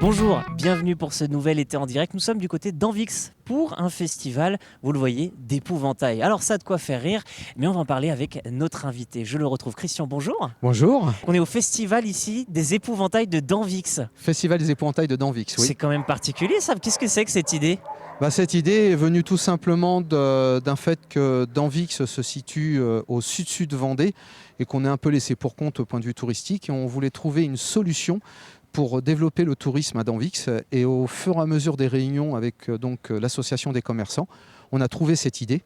Bonjour, bienvenue pour ce nouvel été en direct. Nous sommes du côté d'Anvix pour un festival, vous le voyez, d'épouvantail. Alors ça a de quoi faire rire, mais on va en parler avec notre invité. Je le retrouve, Christian, bonjour. Bonjour. On est au festival ici des épouvantails de Danvix. Festival des épouvantails de Danvix, oui. C'est quand même particulier ça, qu'est-ce que c'est que cette idée ? Cette idée est venue tout simplement d'un fait que Danvix se situe au sud-sud de Vendée et qu'on est un peu laissé pour compte au point de vue touristique. Et on voulait trouver une solution pour développer le tourisme à Danvix. Et au fur et à mesure des réunions avec l'association des commerçants, on a trouvé cette idée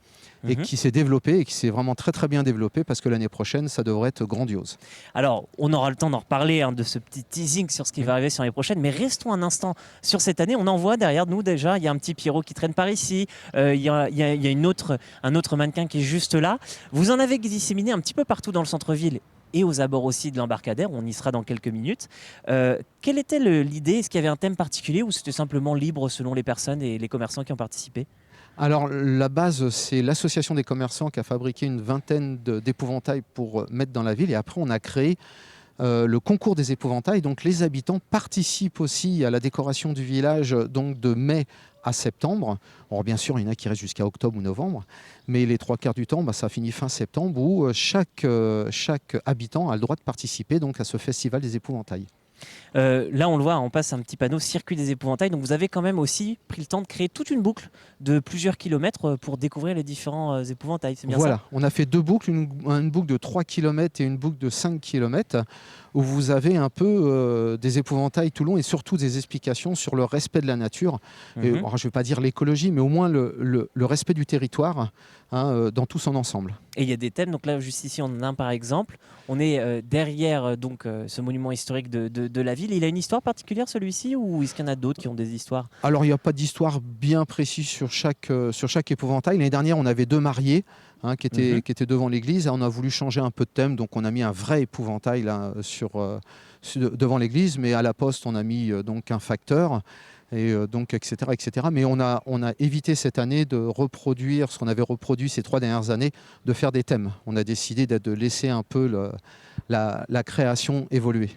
et qui s'est développée et qui s'est vraiment très très bien développée parce que l'année prochaine, ça devrait être grandiose. Alors, on aura le temps d'en reparler, de ce petit teasing sur ce qui va arriver sur l'année prochaine, mais restons un instant sur cette année. On en voit derrière nous déjà, il y a un petit Pierrot qui traîne par ici, il y a un autre mannequin qui est juste là. Vous en avez disséminé un petit peu partout dans le centre-ville et aux abords aussi de l'embarcadère, on y sera dans quelques minutes. Quelle était l'idée ? Est-ce qu'il y avait un thème particulier ou c'était simplement libre selon les personnes et les commerçants qui ont participé ? Alors la base, c'est l'association des commerçants qui a fabriqué une vingtaine d'épouvantails pour mettre dans la ville. Et après, on a créé le concours des épouvantails. Donc les habitants participent aussi à la décoration du village donc de mai à septembre. Alors bien sûr, il y en a qui restent jusqu'à octobre ou novembre. Mais les trois quarts du temps, ça finit fin septembre où chaque habitant a le droit de participer donc, à ce festival des épouvantails. Là on le voit, on passe un petit panneau circuit des épouvantails, donc vous avez quand même aussi pris le temps de créer toute une boucle de plusieurs kilomètres pour découvrir les différents épouvantails, c'est bien voilà, ça ? On a fait deux boucles, une boucle de 3 km et une boucle de 5 km où vous avez un peu des épouvantails tout long et surtout des explications sur le respect de la nature. Et, alors, je ne vais pas dire l'écologie, mais au moins le respect du territoire dans tout son ensemble. Et il y a des thèmes, donc là juste ici on en a un par exemple, on est derrière ce monument historique de la ville. Il a une histoire particulière celui-ci ou est-ce qu'il y en a d'autres qui ont des histoires ? Alors il n'y a pas d'histoire bien précise sur chaque épouvantail. L'année dernière on avait deux mariés qui étaient devant l'église. On a voulu changer un peu de thème, donc on a mis un vrai épouvantail là, devant l'église, mais à la poste on a mis donc un facteur. Et donc etc. Mais on a évité cette année de reproduire ce qu'on avait reproduit ces 3 dernières années, de faire des thèmes. On a décidé de laisser un peu la création évoluer.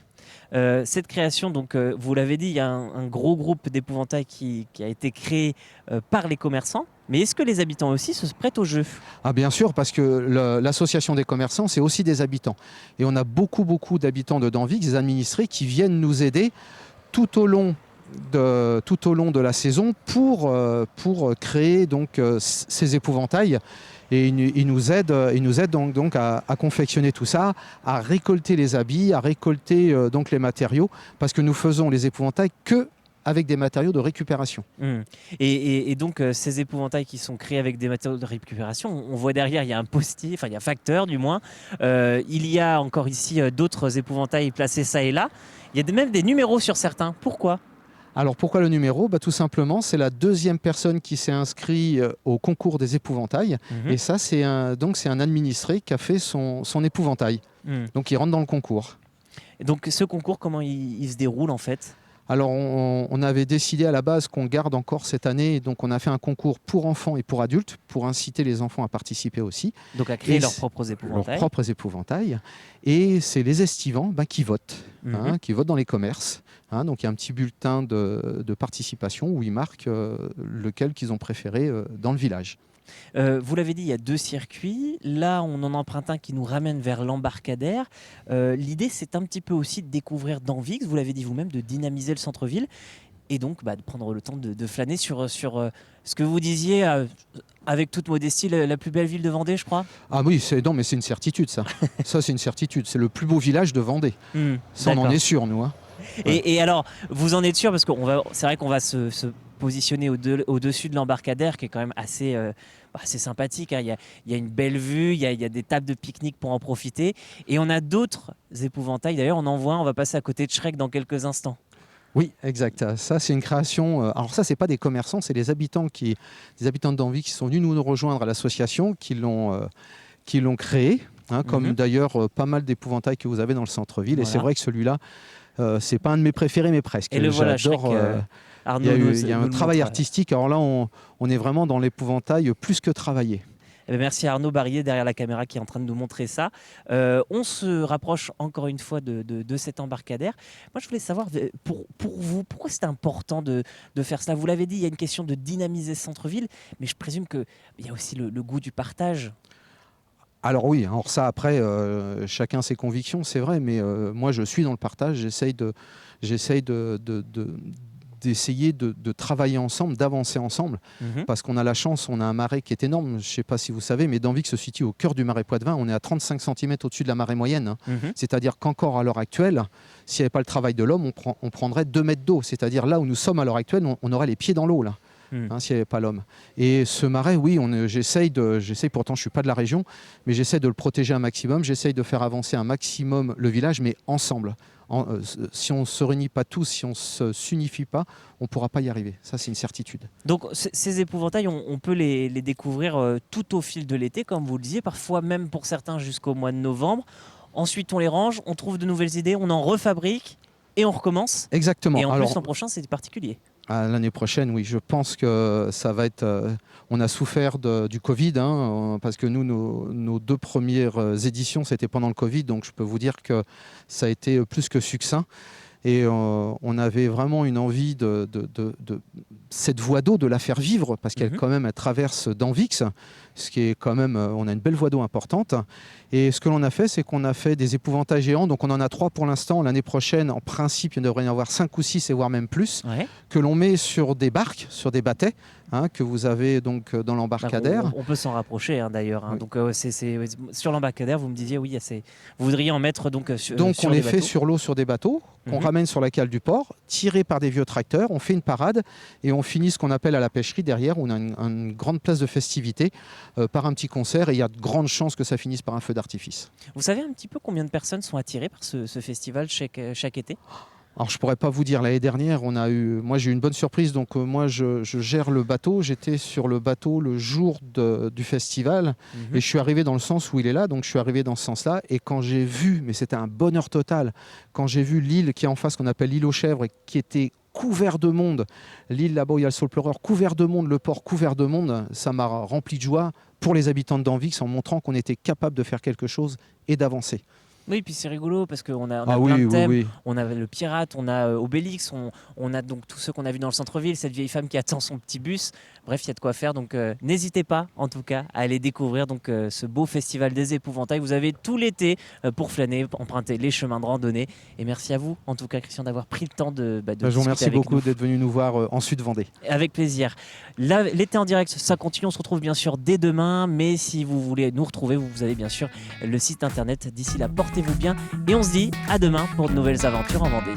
Cette création, donc, vous l'avez dit, il y a un gros groupe d'épouvantails qui a été créé par les commerçants. Mais est-ce que les habitants aussi se prêtent au jeu ? Bien sûr, parce que l'association des commerçants, c'est aussi des habitants. Et on a beaucoup d'habitants de Danvix, des administrés qui viennent nous aider tout au long de la saison pour créer donc ces épouvantails. Et ils nous aident donc à confectionner tout ça, à récolter les habits, à récolter donc les matériaux, parce que nous faisons les épouvantails avec des matériaux de récupération. Et donc ces épouvantails qui sont créés avec des matériaux de récupération, on voit derrière il y a un postier, enfin il y a facteur du moins, il y a encore ici d'autres épouvantails placés ça et là, il y a même des numéros sur certains, pourquoi ? Alors pourquoi le numéro ? Tout simplement, c'est la deuxième personne qui s'est inscrite au concours des épouvantails. Et ça, c'est un administré qui a fait son épouvantail. Donc il rentre dans le concours. Et donc ce concours, comment il se déroule en fait ? Alors on avait décidé à la base qu'on garde encore cette année. Donc on a fait un concours pour enfants et pour adultes pour inciter les enfants à participer aussi. Donc à créer leurs propres épouvantails. Et c'est les estivants qui votent, qui votent dans les commerces. Donc il y a un petit bulletin de participation où ils marquent lequel qu'ils ont préféré dans le village. Vous l'avez dit, il y a 2 circuits. Là, on en emprunte un qui nous ramène vers l'embarcadère. L'idée, c'est un petit peu aussi de découvrir Danvix, vous l'avez dit vous-même, de dynamiser le centre-ville et donc de prendre le temps de flâner sur ce que vous disiez, avec toute modestie, la plus belle ville de Vendée, je crois. Ah oui, c'est une certitude ça. Ça, c'est une certitude. C'est le plus beau village de Vendée. Ça, on en est sûr, nous. Et alors, vous en êtes sûr, parce que c'est vrai qu'on va se positionner au-dessus de l'embarcadère, qui est quand même assez sympathique. Il y a une belle vue, il y a des tables de pique-nique pour en profiter. Et on a d'autres épouvantails. D'ailleurs, on va passer à côté de Shrek dans quelques instants. Oui, exact. Ça, c'est une création. Alors ça, c'est pas des commerçants, c'est des habitants de Danvix qui sont venus nous rejoindre à l'association, qui l'ont créé. Comme d'ailleurs pas mal d'épouvantails que vous avez dans le centre-ville. Voilà. Et c'est vrai que celui-là, c'est pas un de mes préférés, mais presque. Et le voilà, j'adore. Arnaud, il y a un travail artistique. Alors là, on est vraiment dans l'épouvantail plus que travaillé. Eh ben, merci à Arnaud Barillet derrière la caméra qui est en train de nous montrer ça. On se rapproche encore une fois de cet embarcadère. Moi, je voulais savoir, pour vous, pourquoi c'est important de faire cela? Vous l'avez dit, il y a une question de dynamiser ce centre-ville, mais je présume qu'il y a aussi le goût du partage. Alors oui, alors ça après, chacun ses convictions, c'est vrai, mais moi je suis dans le partage, d'essayer de travailler ensemble, d'avancer ensemble, Mhm. parce qu'on a la chance, on a un marais qui est énorme, je ne sais pas si vous savez, mais Danvig se situe au cœur du marais Poitevin, on est à 35 cm au-dessus de la marée moyenne, hein. Mhm. C'est-à-dire qu'encore à l'heure actuelle, s'il n'y avait pas le travail de l'homme, on prendrait 2 mètres d'eau, c'est-à-dire là où nous sommes à l'heure actuelle, on aurait les pieds dans l'eau là. Mhm. S'il n'y avait pas l'homme. Et ce marais, oui, j'essaye, pourtant je ne suis pas de la région, mais j'essaie de le protéger un maximum, j'essaye de faire avancer un maximum le village, mais ensemble. Si on ne se réunit pas tous, si on ne s'unifie pas, on ne pourra pas y arriver. Ça, c'est une certitude. Donc ces épouvantails, on peut les découvrir tout au fil de l'été, comme vous le disiez, parfois même pour certains jusqu'au mois de novembre. Ensuite, on les range, on trouve de nouvelles idées, on en refabrique et on recommence. Exactement. Et en Alors, plus, l'an prochain, c'est particulier. l'année prochaine, oui, je pense que ça va être. On a souffert du Covid, hein, parce que nous, nos 2 premières éditions, c'était pendant le Covid, donc je peux vous dire que ça a été plus que succinct. Et on avait vraiment une envie de cette voie d'eau, de la faire vivre, parce qu'elle quand même elle traverse Danvix, ce qui est quand même, on a une belle voie d'eau importante. Et ce que l'on a fait, c'est qu'on a fait des épouvantails géants, donc on en a 3 pour l'instant. L'année prochaine, en principe, il devrait y en avoir 5 ou 6, et voire même plus, Ouais. que l'on met sur des barques, sur des bâtets, hein, que vous avez donc dans l'embarcadère. On peut s'en rapprocher hein, d'ailleurs. Hein. Oui. Donc sur l'embarcadère, vous me disiez oui, vous voudriez en mettre donc sur Donc sur on des les fait bateaux. sur l'eau sur des bateaux, qu'on Mhm. ramène sur la cale du port, tirés par des vieux tracteurs, on fait une parade et on finit ce qu'on appelle à la pêcherie derrière, où on a une grande place de festivité par un petit concert, et il y a de grandes chances que ça finisse par un feu d'artifice. Vous savez un petit peu combien de personnes sont attirées par ce festival chaque été? Alors je pourrais pas vous dire, l'année dernière moi j'ai eu une bonne surprise, donc moi je gère le bateau, j'étais sur le bateau le jour du festival, Mhm. et je suis arrivé dans le sens où il est là, donc je suis arrivé dans ce sens-là, et quand j'ai vu, mais c'était un bonheur total, quand j'ai vu l'île qui est en face, qu'on appelle l'île aux chèvres, et qui était couvert de monde, l'île là-bas où il y a le saule pleureur, couvert de monde, le port couvert de monde, ça m'a rempli de joie pour les habitants de Danvix, en montrant qu'on était capable de faire quelque chose et d'avancer. Oui, puis c'est rigolo parce qu'on a Ah plein oui, de oui, thèmes. oui. On a le pirate, on a Obélix, on a donc tous ceux qu'on a vus dans le centre-ville, cette vieille femme qui attend son petit bus. Bref, il y a de quoi faire. Donc n'hésitez pas, en tout cas, à aller découvrir donc, ce beau festival des épouvantails. Vous avez tout l'été pour flâner, emprunter les chemins de randonnée. Et merci à vous, en tout cas, Christian, d'avoir pris le temps de Je vous discuter remercie avec beaucoup nous. d'être venu nous voir en Sud-Vendée. Avec plaisir. L'été en direct, ça continue. On se retrouve bien sûr dès demain. Mais si vous voulez nous retrouver, vous avez bien sûr le site internet. D'ici là, portez-vous bien. Et on se dit à demain pour de nouvelles aventures en Vendée.